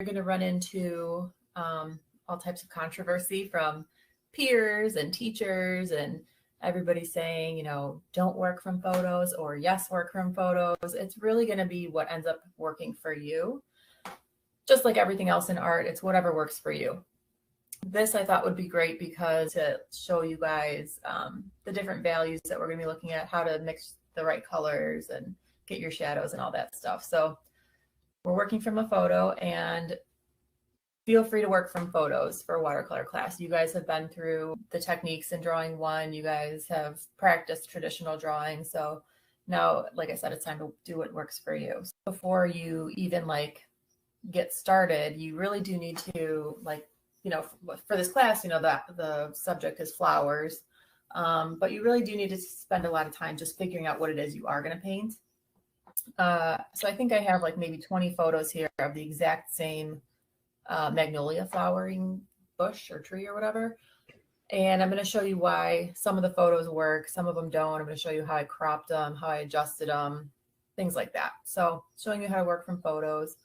going to run into all types of controversy from peers and teachers and everybody saying, you know, don't work from photos or yes, work from photos. It's really going to be what ends up working for you. Just like everything else in art, it's whatever works for you. This I thought would be great because to show you guys the different values that we're going to be looking at, how to mix the right colors and get your shadows and all that stuff. So we're working from a photo, and feel free to work from photos for watercolor class. You guys have been through the techniques in drawing one. You guys have practiced traditional drawing. So now, like I said, it's time to do what works for you. So before you even like get started, you really do need to like, you know, for this class, you know, that the subject is flowers, but you really do need to spend a lot of time just figuring out what it is you are going to paint. So I think I have like maybe 20 photos here of the exact same magnolia flowering bush or tree or whatever. And I'm going to show you why some of the photos work, some of them don't. I'm going to show you how I cropped them, how I adjusted them, things like that. So showing you how to work from photos.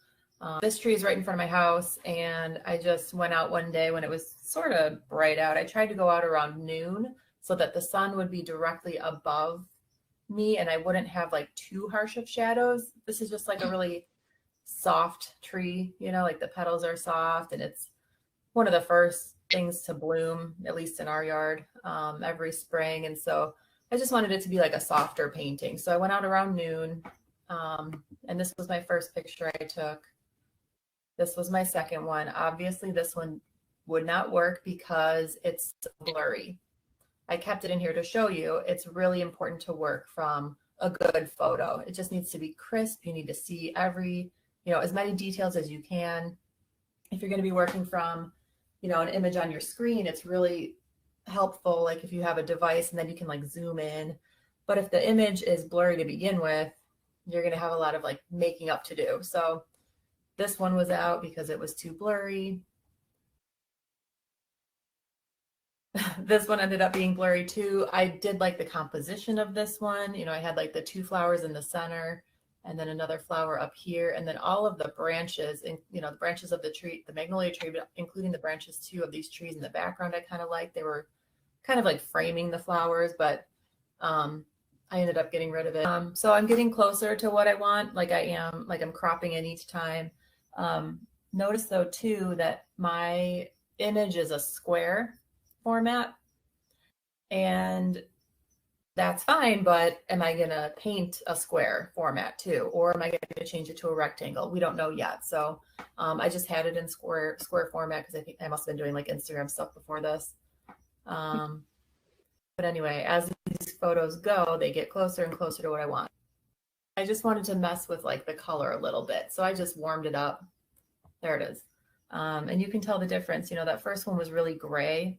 This tree is right in front of my house, and I just went out one day when it was sort of bright out. I tried to go out around noon so that the sun would be directly above me and I wouldn't have like too harsh of shadows. This is just like a really soft tree, you know, like the petals are soft, and it's one of the first things to bloom, at least in our yard, every spring. And so I just wanted it to be like a softer painting. So I went out around noon, and this was my first picture I took. This was my second one. Obviously, this one would not work because it's blurry. I kept it in here to show you it's really important to work from a good photo. It just needs to be crisp. You need to see every, you know, as many details as you can. If you're going to be working from, you know, an image on your screen, it's really helpful. Like if you have a device and then you can like zoom in. But if the image is blurry to begin with, you're going to have a lot of like making up to do. So this one was out because it was too blurry. This one ended up being blurry too. I did like the composition of this one. You know, I had like the two flowers in the center and then another flower up here. And then all of the branches, and you know, the branches of the tree, the magnolia tree, but including the branches too of these trees in the background, I kind of liked. They were kind of like framing the flowers, but I ended up getting rid of it. So I'm getting closer to what I want. Like I'm cropping in each time. Notice though too that my image is a square format, and that's fine, but am I going to paint a square format too, or am I going to change it to a rectangle? We don't know yet. So I just had it in square format because I think I must have been doing like Instagram stuff before this. But anyway, as these photos go, they get closer and closer to what I want. I just wanted to mess with like the color a little bit, so I just warmed it up. There it is. And you can tell the difference. You know, that first one was really gray.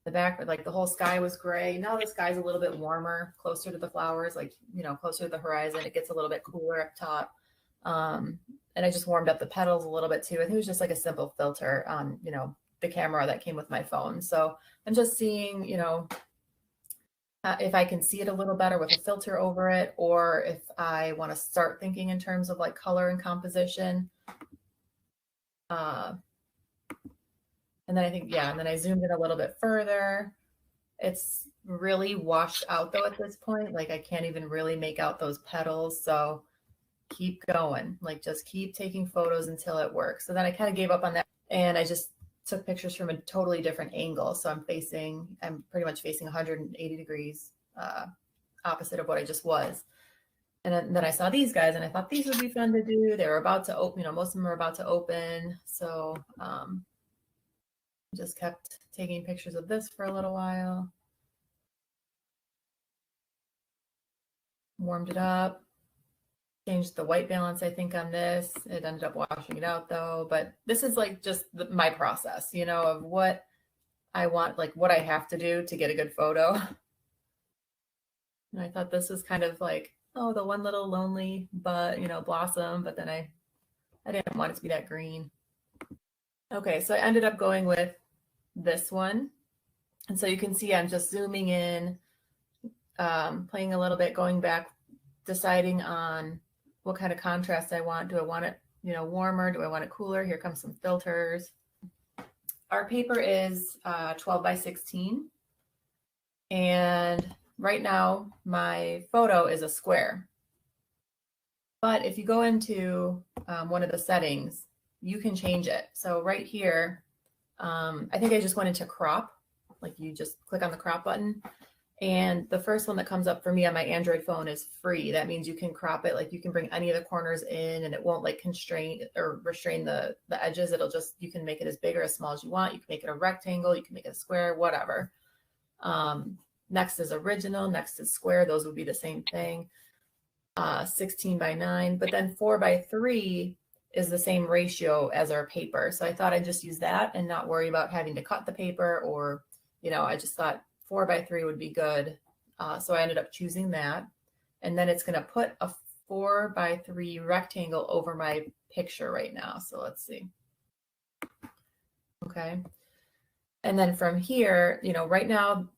The back, like the whole sky was gray. Now the sky's a little bit warmer, closer to the flowers, like, you know, closer to the horizon. It gets a little bit cooler up top. And I just warmed up the petals a little bit too. I think it was just like a simple filter on, you know, the camera that came with my phone. So I'm just seeing, you know, if I can see it a little better with a filter over it, or if I want to start thinking in terms of like color and composition. And then I think, yeah, and then I zoomed in a little bit further. It's really washed out though at this point. Like I can't even really make out those petals. So keep going, like just keep taking photos until it works. So then I kind of gave up on that, and I just took pictures from a totally different angle. So I'm pretty much facing 180 degrees opposite of what I just was. And then I saw these guys and I thought these would be fun to do. They were about to open, you know, most of them are about to open. So just kept taking pictures of this for a little while. Warmed it up. Changed the white balance, I think, on this. It ended up washing it out though. But this is like just my process, you know, of what I want, like what I have to do to get a good photo. And I thought this was kind of like, oh, the one little lonely blossom, but then I didn't want it to be that green. Okay, so I ended up going with this one. And so you can see I'm just zooming in, playing a little bit, going back, deciding on what kind of contrast I want. Do I want it, warmer? Do I want it cooler? Here comes some filters. Our paper is 12 by 16. And right now my photo is a square. But if you go into one of the settings, you can change it. So right here, I think I just went into crop. Like you just click on the crop button. And the first one that comes up for me on my Android phone is free. That means you can crop it. Like you can bring any of the corners in and it won't like constrain or restrain the edges. It'll just, you can make it as big or as small as you want. You can make it a rectangle. You can make it a square, whatever. Next is original. Next is square. Those would be the same thing. 16 by 9. But then 4 by 3 is the same ratio as our paper. So I thought I'd just use that and not worry about having to cut the paper or, I just thought 4 by 3 would be good. So I ended up choosing that. And then it's going to put a 4 by 3 rectangle over my picture right now. So let's see. Okay. And then from here, right now,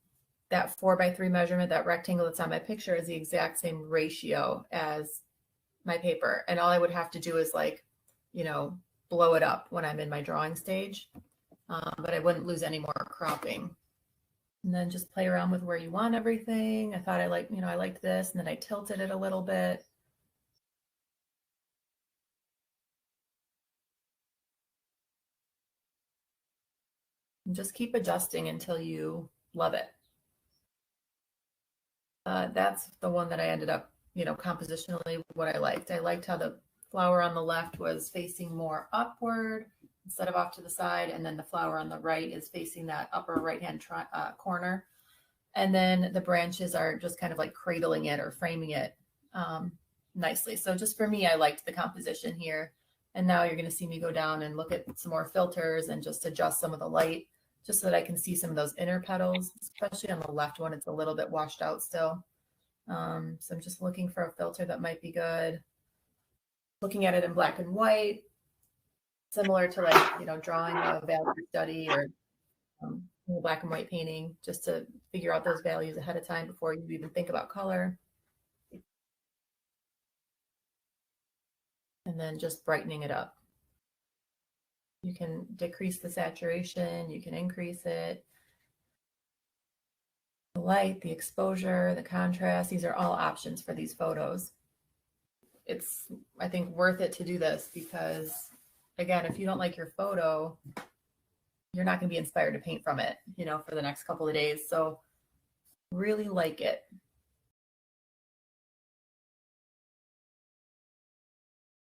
that 4 by 3 measurement, that rectangle that's on my picture is the exact same ratio as my paper. And all I would have to do is blow it up when I'm in my drawing stage. But I wouldn't lose any more cropping. And then just play around with where you want everything. I thought I liked this, and then I tilted it a little bit. And just keep adjusting until you love it. That's the one that I ended up, compositionally what I liked. I liked how the flower on the left was facing more upward instead of off to the side. And then the flower on the right is facing that upper right-hand corner. And then the branches are just kind of like cradling it or framing it nicely. So just for me, I liked the composition here. And now you're going to see me go down and look at some more filters and just adjust some of the light just so that I can see some of those inner petals, especially on the left one. It's a little bit washed out still. So I'm just looking for a filter that might be good. Looking at it in black and white, similar to drawing a value study or black and white painting, just to figure out those values ahead of time before you even think about color. And then just brightening it up. You can decrease the saturation, you can increase it. The light, the exposure, the contrast, these are all options for these photos. It's, I think, worth it to do this because, again, if you don't like your photo, you're not going to be inspired to paint from it, for the next couple of days. So really like it.